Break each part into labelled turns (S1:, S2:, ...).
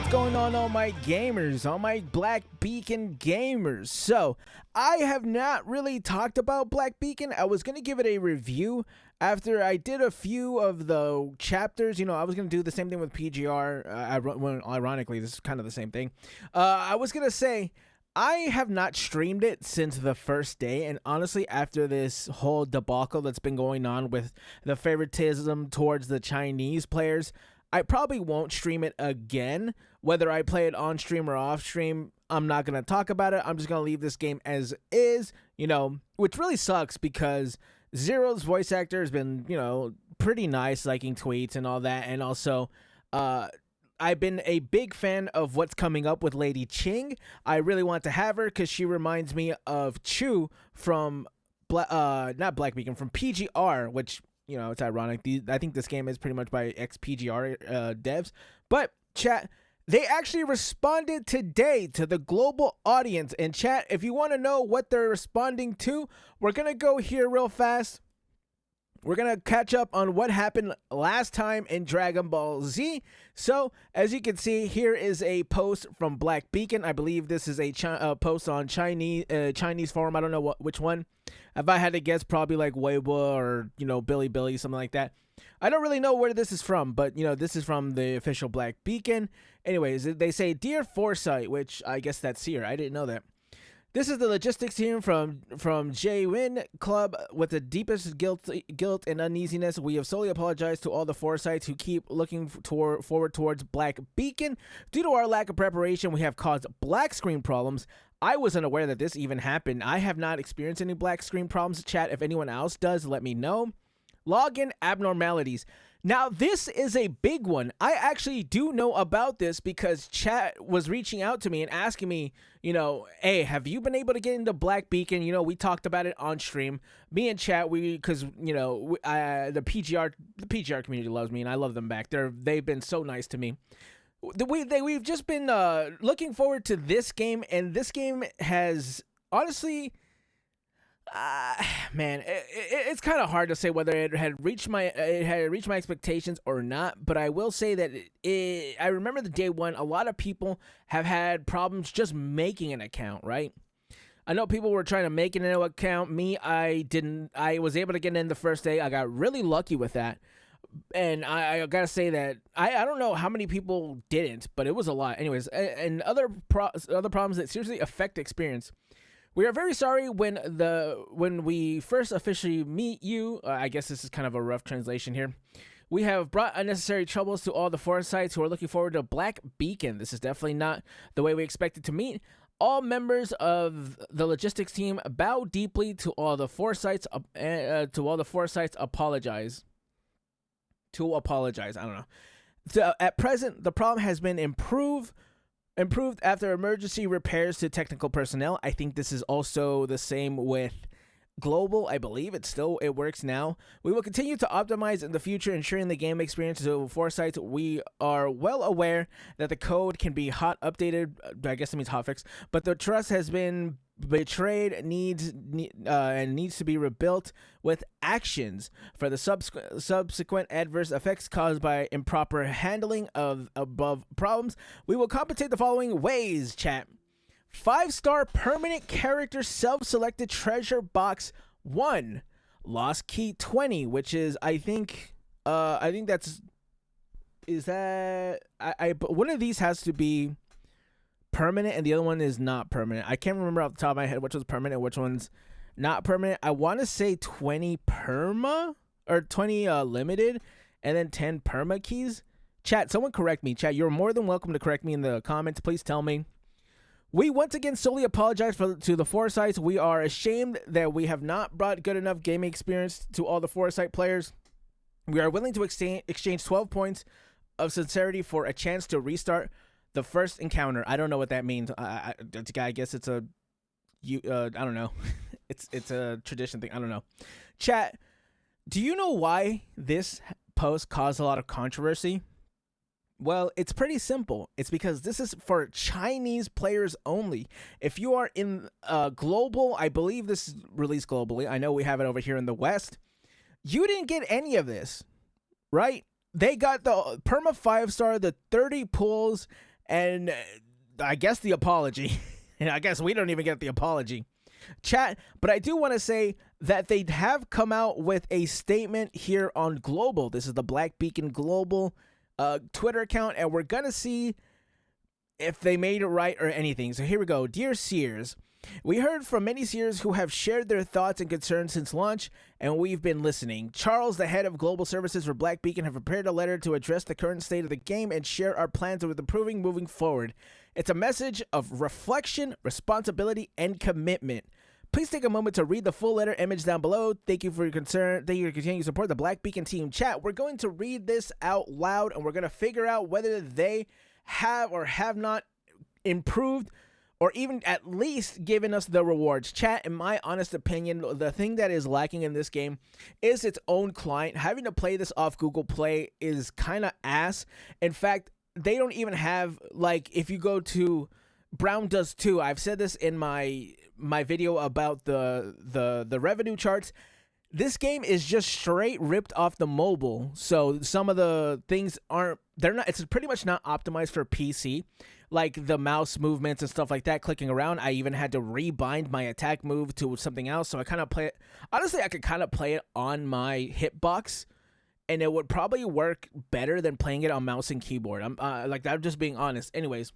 S1: What's going on, all my gamers, all my Black Beacon gamers? So, I have not really talked about Black Beacon. I was going to give it a review after I did a few of the chapters. You know, I was going to do the same thing with PGR. Ironically, this is kind of the same thing. I was going to say, I have not streamed it since the first day, and honestly, after this whole debacle that's been going on with the favoritism towards the Chinese players, I probably won't stream it again. Whether I play it on stream or off stream, I'm not going to talk about it. I'm just going to leave this game as is, you know, which really sucks because Zero's voice actor has been, you know, pretty nice, liking tweets and all that. And also, I've been a big fan of what's coming up with Lady Ching. I really want to have her because she reminds me of Chu from, not Black Beacon, from PGR, which... You know, it's ironic. I think this game is pretty much by ex-PGR devs. But, chat, they actually responded today to the global audience. And, chat, if you want to know what they're responding to, we're going to go here real fast. We're going to catch up on what happened last time in Dragon Ball Z. So, as you can see, here is a post from Black Beacon. I believe this is a post on Chinese forum. I don't know which one. If I had to guess, probably like Weibo or, you know, Billy, something like that. I don't really know where this is from, but, you know, this is from the official Black Beacon. Anyways, they say, "Dear Foresight," which I guess that's here. I didn't know that. "This is the logistics team from J-Win Club. With the deepest guilt and uneasiness, we have solely apologized to all the Foresights who keep looking forward towards Black Beacon. Due to our lack of preparation, we have caused black screen problems. I was unaware that this even happened. I have not experienced any black screen problems. Chat, if anyone else does, let me know. Login abnormalities." Now, this is a big one. I actually do know about this because chat was reaching out to me and asking me, you know, "Hey, have you been able to get into Black Beacon?" You know, we talked about it on stream. Me and chat, because, you know, the PGR community loves me and I love them back. They've been so nice to me. We've just been looking forward to this game, and this game has honestly... man, it's kind of hard to say whether it had reached my expectations or not, but I will say that I remember the day one, a lot of people have had problems just making an account, right? I know people were trying to make an account. Me, I didn't. I was able to get in the first day. I got really lucky with that. And I gotta say that I don't know how many people didn't, but it was a lot. Anyways, and other problems that seriously affect the experience. "We are very sorry when we first officially meet you." I guess this is kind of a rough translation here. "We have brought unnecessary troubles to all the Foresights who are looking forward to Black Beacon. This is definitely not the way we expected to meet. All members of the logistics team bow deeply to all the Foresights. Apologize. To apologize. I don't know. So, at present, the problem has been improved after emergency repairs to technical personnel." I think this is also the same with Global. I believe it works now. "We will continue to optimize in the future, ensuring the game experience to Foresight. We are well aware that the code can be hot updated." I guess it means hotfix, "but the trust has been betrayed, needs to be rebuilt with actions for the subsequent adverse effects caused by improper handling of above problems. We will compensate the following ways, chat. 5-star permanent character self-selected treasure box 1, lost key 20, which is I think that's one of these has to be permanent and the other one is not permanent. I can't remember off the top of my head which one's permanent and which one's not permanent. I want to say 20 perma or 20 limited and then 10 perma keys. Chat, someone correct me. Chat, you're more than welcome to correct me in the comments. Please tell me. "We once again solely apologize to the Foresights. We are ashamed that we have not brought good enough gaming experience to all the Foresight players. We are willing to exchange 12 points of sincerity for a chance to restart the first encounter." I don't know what that means. I guess it's I don't know. it's a tradition thing. I don't know. Chat, do you know why this post caused a lot of controversy? Well, it's pretty simple. It's because this is for Chinese players only. If you are in global, I believe this is released globally. I know we have it over here in the West. You didn't get any of this, right? They got the perma 5-star, the 30 pulls, And I guess the apology. I guess we don't even get the apology. Chat, but I do want to say that they have come out with a statement here on Global. This is the Black Beacon Global Twitter account, and we're going to see if they made it right or anything. So here we go. Dear Seers, we heard from many Seers who have shared their thoughts and concerns since launch, and we've been listening. Charles, the head of global services for Black Beacon, have prepared a letter to address the current state of the game and share our plans with improving moving forward. It's a message of reflection, responsibility, and commitment. Please take a moment to read the full letter image down below. Thank you for your concern. Thank you for your continued support. The Black Beacon team. Chat, we're going to read this out loud, and we're going to figure out whether they have or have not improved or even at least given us the rewards. Chat, in my honest opinion, the thing that is lacking in this game is its own client. Having to play this off Google Play is kind of ass. In fact, they don't even have, like, if you go to Brown Does Too, I've said this in my video about the revenue charts. This game is just straight ripped off the mobile. So some of the things it's pretty much not optimized for PC. Like the mouse movements and stuff like that, clicking around. I even had to rebind my attack move to something else. So I kind of play it. Honestly, I could kind of play it on my hitbox, and it would probably work better than playing it on mouse and keyboard. I'm just being honest. Anyways,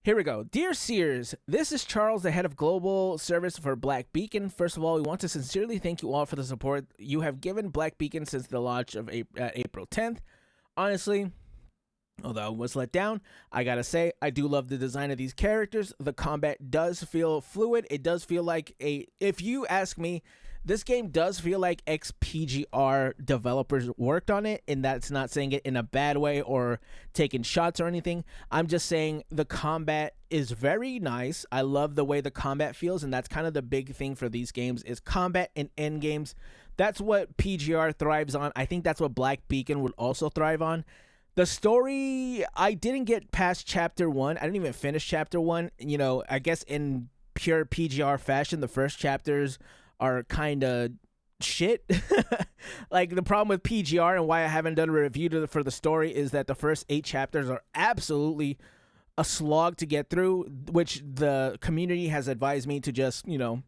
S1: here we go. Dear Seers, this is Charles, the head of global service for Black Beacon. First of all, we want to sincerely thank you all for the support you have given Black Beacon since the launch of April 10th. Honestly, although I was let down, I gotta say, I do love the design of these characters. The combat does feel fluid. It does feel like if you ask me, this game does feel like ex-PGR developers worked on it, and that's not saying it in a bad way or taking shots or anything. I'm just saying the combat is very nice. I love the way the combat feels, and that's kind of the big thing for these games is combat and end games. That's what PGR thrives on. I think that's what Black Beacon would also thrive on. The story, I didn't get past Chapter 1. I didn't even finish Chapter 1. You know, I guess in pure PGR fashion, the first chapters are kind of shit. Like, the problem with PGR and why I haven't done a review for the story is that the first 8 chapters are absolutely a slog to get through, which the community has advised me to just, you know,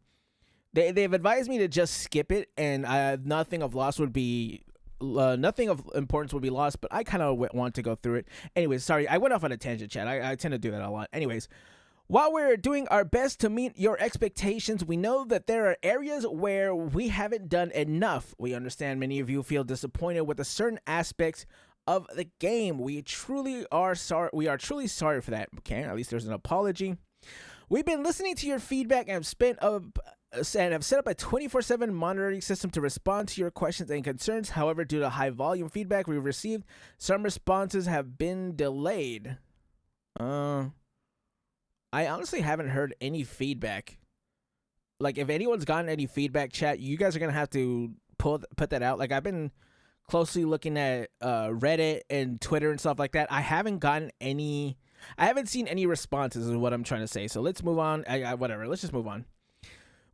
S1: they've advised me to just skip it, and nothing of importance would be lost, but I kind of want to go through it. Anyways, sorry, I went off on a tangent, chat. I tend to do that a lot. Anyways, while we're doing our best to meet your expectations, we know that there are areas where we haven't done enough. We understand many of you feel disappointed with a certain aspects of the game. We truly are sorry. We are truly sorry for that. Okay, at least there's an apology. We've been listening to your feedback and have set up a 24/7 monitoring system to respond to your questions and concerns. However, due to high volume feedback we've received, some responses have been delayed. I honestly haven't heard any feedback. Like, if anyone's gotten any feedback, chat, you guys are gonna have to put that out. Like, I've been closely looking at Reddit and Twitter and stuff like that. I haven't seen any responses, is what I'm trying to say. So let's move on. Whatever. Let's just move on.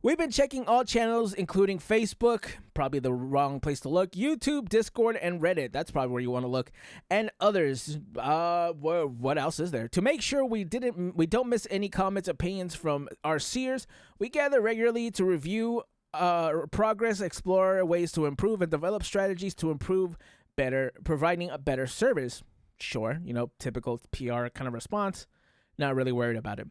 S1: We've been checking all channels, including Facebook, probably the wrong place to look, YouTube, Discord, and Reddit. That's probably where you want to look, and others. What else is there? To make sure we don't miss any comments, opinions from our seers, we gather regularly to review progress, explore ways to improve, and develop strategies to improve providing a better service. Sure, you know, typical PR kind of response. Not really worried about it.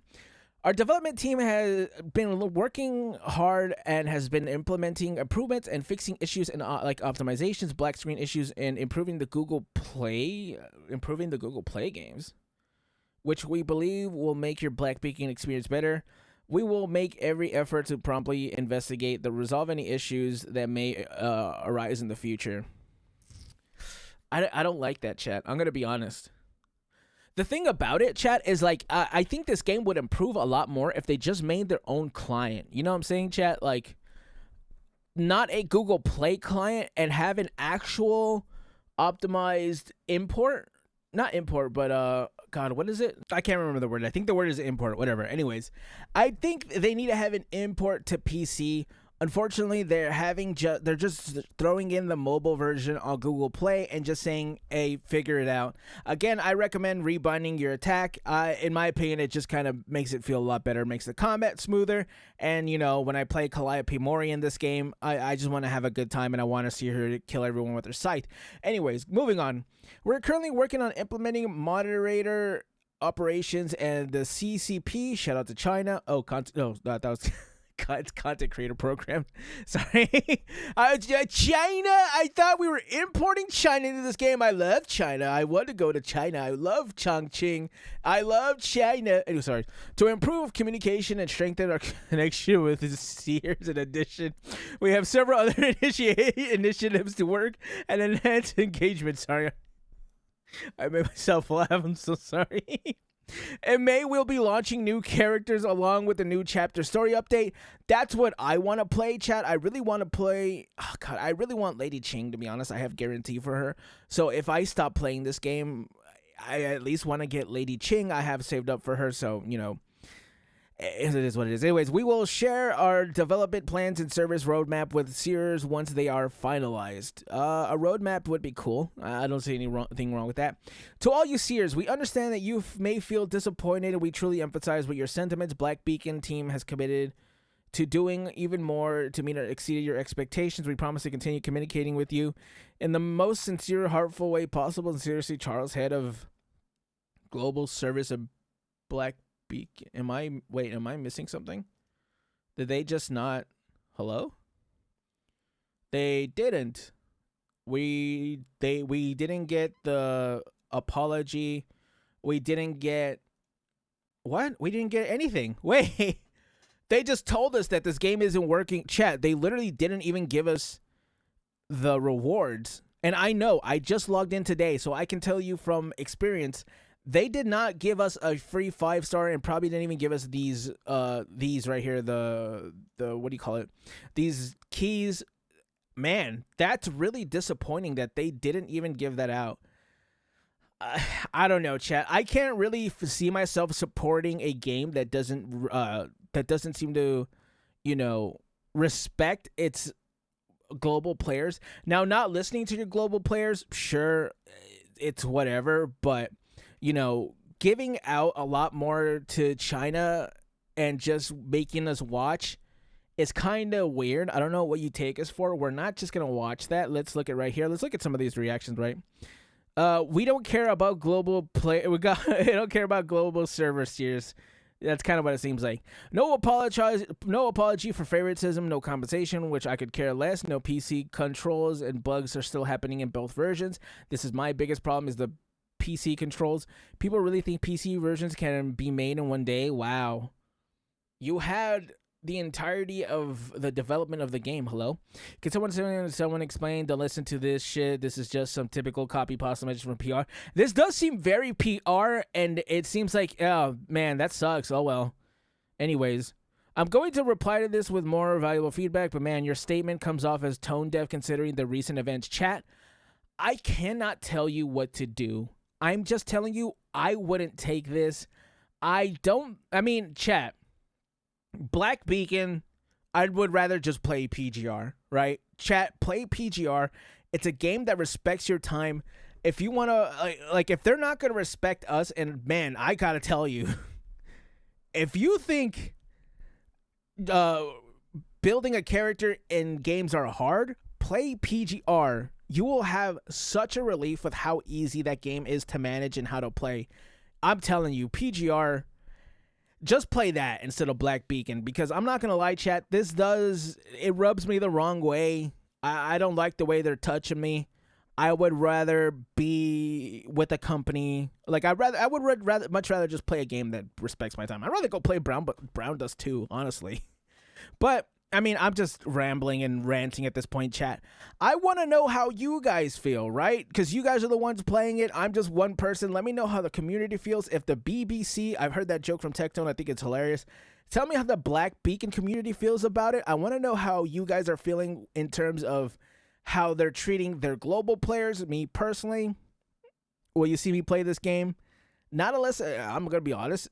S1: Our development team has been working hard and has been implementing improvements and fixing issues and like optimizations, black screen issues, and improving the Google Play games, which we believe will make your Black Beacon experience better. We will make every effort to promptly investigate resolve any issues that may arise in the future. I don't like that, chat. I'm gonna be honest. The thing about it, chat, is like, I think this game would improve a lot more if they just made their own client. You know what I'm saying, chat? Like, not a Google Play client, and have an actual optimized import. Not import, but, God, what is it? I can't remember the word. I think the word is import, whatever. Anyways, I think they need to have an import to PC. Unfortunately, they're just throwing in the mobile version on Google Play and just saying, "Hey, figure it out." Again, I recommend rebinding your attack. In my opinion, it just kind of makes it feel a lot better, makes the combat smoother. And when I play Calliope Mori in this game, I just want to have a good time and I want to see her kill everyone with her scythe. Anyways, moving on. We're currently working on implementing moderator operations and the CCP. Shout out to China. Oh, no, that was. Content creator program. Sorry. China. I thought we were importing China into this game. I love China. I want to go to China. I love Chongqing. I love China. Anyway, sorry. To improve communication and strengthen our connection with the seers, in addition, we have several other initiatives to work and enhance engagement. Sorry. I made myself laugh. I'm so sorry. In May, we'll be launching new characters along with the new chapter story update. That's what I want to play, chat. I really want to play... Oh, God, I really want Lady Ching, to be honest. I have guarantee for her. So if I stop playing this game, I at least want to get Lady Ching. I have saved up for her, so, it is what it is. Anyways, we will share our development plans and service roadmap with Sears once they are finalized. A roadmap would be cool. I don't see anything wrong with that. To all you Sears, we understand that you may feel disappointed, and we truly empathize with your sentiments. Black Beacon team has committed to doing even more to meet or exceed your expectations. We promise to continue communicating with you in the most sincere, heartful way possible. And seriously, Charles, head of Global Service of Black Beacon. Am I missing something? Did they just not? Hello? They didn't. We didn't get the apology. We didn't get what? We didn't get anything. Wait. They just told us that this game isn't working. Chat, they literally didn't even give us the rewards. And I know, I just logged in today, so I can tell you from experience, they did not give us a free 5-star and probably didn't even give us these right here, the what do you call it? These keys. Man, that's really disappointing that they didn't even give that out. I don't know, chat. I can't really see myself supporting a game that doesn't seem to, respect its global players. Now, not listening to your global players, sure, it's whatever, but giving out a lot more to China and just making us watch is kind of weird. I don't know what you take us for. We're not just going to watch that. Let's look at right here. Let's look at some of these reactions, right? We don't care about global play. We don't care about global server steers. That's kind of what it seems like. No apology for favoritism, no compensation, which I could care less. No PC controls and bugs are still happening in both versions. This is my biggest problem, is the PC controls. People really think PC versions can be made in one day. Wow. You had the entirety of the development of the game. Hello? Can someone explain? Don't listen to this shit. This is just some typical copy pasta message from PR. This does seem very PR, and it seems like, oh, man, that sucks. Oh, well. Anyways, I'm going to reply to this with more valuable feedback, but, man, your statement comes off as tone deaf considering the recent events. Chat, I cannot tell you what to do. I'm just telling you, I wouldn't take this. Chat, Black Beacon, I would rather just play PGR, right? Chat, play PGR. It's a game that respects your time. If you want to, if they're not going to respect us, and man, I got to tell you, if you think building a character in games are hard, play PGR. You will have such a relief with how easy that game is to manage and how to play. I'm telling you, PGR, just play that instead of Black Beacon, because I'm not going to lie, chat, it rubs me the wrong way. I don't like the way they're touching me. I would rather be with a company. I would much rather just play a game that respects my time. I'd rather go play Brown does too, honestly. But I'm just rambling and ranting at this point, chat. I want to know how you guys feel, right? Because you guys are the ones playing it. I'm just one person. Let me know how the community feels. If the BBC, I've heard that joke from Tectone. I think it's hilarious. Tell me how the Black Beacon community feels about it. I want to know how you guys are feeling in terms of how they're treating their global players. Me personally, will you see me play this game? Not unless, I'm going to be honest,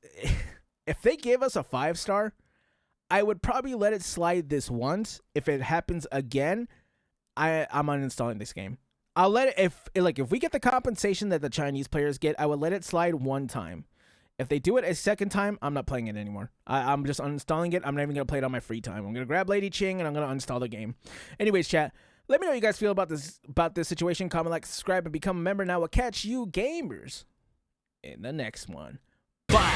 S1: if they give us a 5-star, I would probably let it slide this once. If it happens again, I'm uninstalling this game. I'll let it, if we get the compensation that the Chinese players get, I would let it slide one time. If they do it a second time, I'm not playing it anymore. I'm just uninstalling it. I'm not even going to play it on my free time. I'm going to grab Lady Ching and I'm going to uninstall the game. Anyways, chat, let me know how you guys feel about this situation. Comment, like, subscribe, and become a member. Now we'll catch you gamers in the next one. Bye.